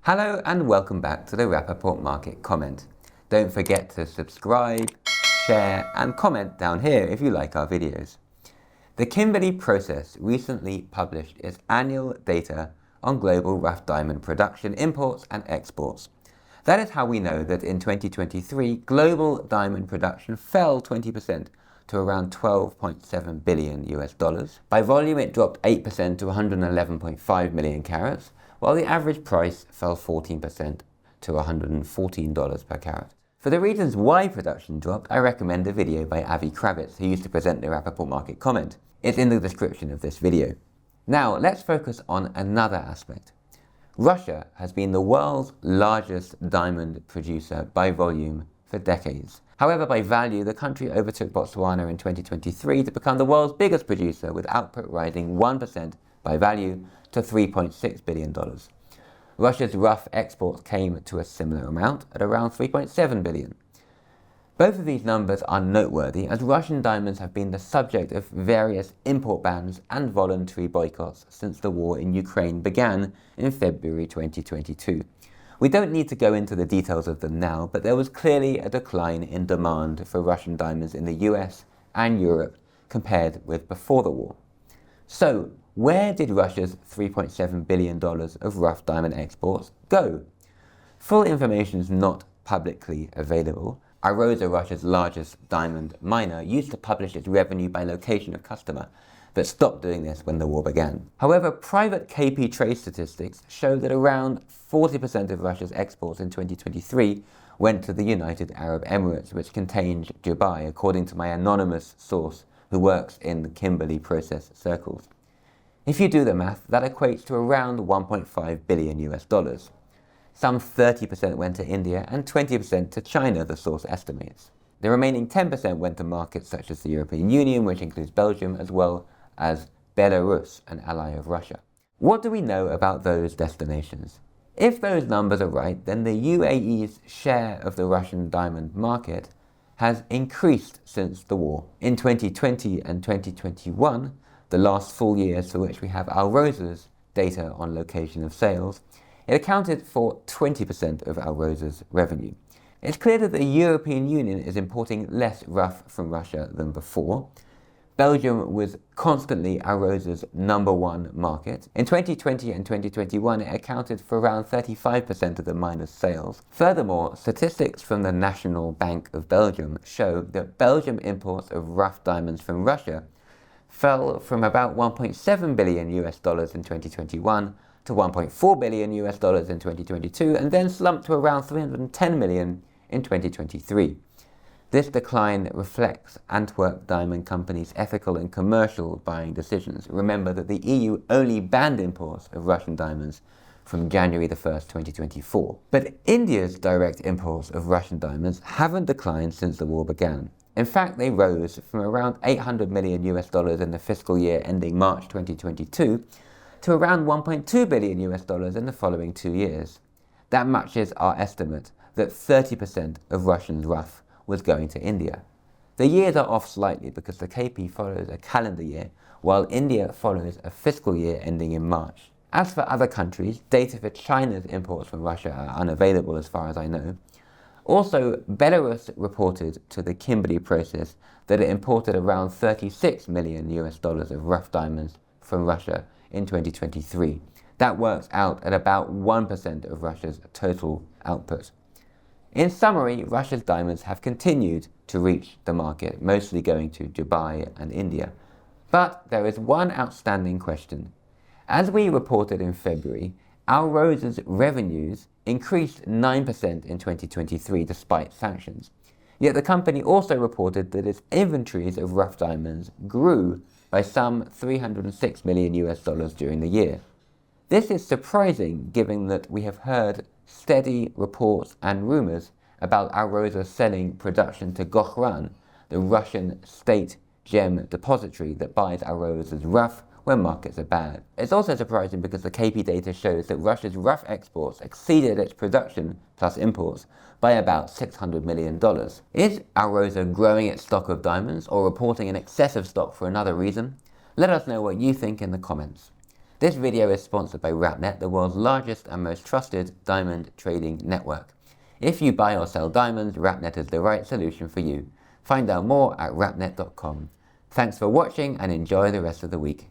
Hello and welcome back to the Rapaport Market Comment. Don't forget to subscribe, share and comment down here if you like our videos. The Kimberley Process recently published its annual data on global rough diamond production, imports and exports. That is how we know that in 2023, global diamond production fell 20% to around $12.7 billion. By volume, it dropped 8% to 111.5 million carats, while the average price fell 14% to $114 per carat. For the reasons why production dropped, I recommend a video by Avi Kravitz, who used to present the Rapaport Market Comment. It's in the description of this video. Now, let's focus on another aspect. Russia has been the world's largest diamond producer by volume for decades. However, by value, the country overtook Botswana in 2023 to become the world's biggest producer, with output rising 1% by value to $3.6 billion. Russia's rough exports came to a similar amount at around $3.7 billion. Both of these numbers are noteworthy, as Russian diamonds have been the subject of various import bans and voluntary boycotts since the war in Ukraine began in February 2022. We don't need to go into the details of them now, but there was clearly a decline in demand for Russian diamonds in the US and Europe compared with before the war. So, where did Russia's $3.7 billion of rough diamond exports go? Full information is not publicly available. Alrosa, Russia's largest diamond miner, used to publish its revenue by location of customer, but stopped doing this when the war began. However, private KP trade statistics show that around 40% of Russia's exports in 2023 went to the United Arab Emirates, which contained Dubai, according to my anonymous source who works in the Kimberley Process circles. If you do the math, that equates to around $1.5 billion. Some 30% went to India and 20% to China, the source estimates. The remaining 10% went to markets such as the European Union, which includes Belgium, as well as Belarus, an ally of Russia. What do we know about those destinations? If those numbers are right, then the UAE's share of the Russian diamond market has increased since the war. In 2020 and 2021, the last full years for which we have Alrosa's data on location of sales, it accounted for 20% of Alrosa's revenue. It's clear that the European Union is importing less rough from Russia than before. Belgium was constantly Alrosa's #1 market. In 2020 and 2021, it accounted for around 35% of the miner's sales. Furthermore, statistics from the National Bank of Belgium show that Belgium imports of rough diamonds from Russia fell from about $1.7 billion in 2021 to $1.4 billion in 2022, and then slumped to around $310 million in 2023. This decline reflects Antwerp Diamond Company's ethical and commercial buying decisions. Remember that the EU only banned imports of Russian diamonds from January 1st, 2024. But India's direct imports of Russian diamonds haven't declined since the war began. In fact, they rose from around $800 million in the fiscal year ending March 2022 to around $1.2 billion in the following 2 years. That matches our estimate that 30% of Russian rough was going to India. The years are off slightly because the KP follows a calendar year, while India follows a fiscal year ending in March. As for other countries, data for China's imports from Russia are unavailable as far as I know. Also, Belarus reported to the Kimberley Process that it imported around $36 million of rough diamonds from Russia in 2023. That works out at about 1% of Russia's total output. In summary, Russia's diamonds have continued to reach the market, mostly going to Dubai and India. But there is one outstanding question. As we reported in February, Alrosa's revenues increased 9% in 2023 despite sanctions. Yet the company also reported that its inventories of rough diamonds grew by some $306 million during the year. This is surprising given that we have heard steady reports and rumors about Alrosa selling production to Gokhran, the Russian state gem depository that buys Alrosa's rough when markets are bad. It's also surprising because the KP data shows that Russia's rough exports exceeded its production plus imports by about $600 million. Is Alrosa growing its stock of diamonds or reporting an excessive stock for another reason? Let us know what you think in the comments. This video is sponsored by Rapnet, the world's largest and most trusted diamond trading network. If you buy or sell diamonds, Rapnet is the right solution for you. Find out more at rapnet.com. Thanks for watching and enjoy the rest of the week.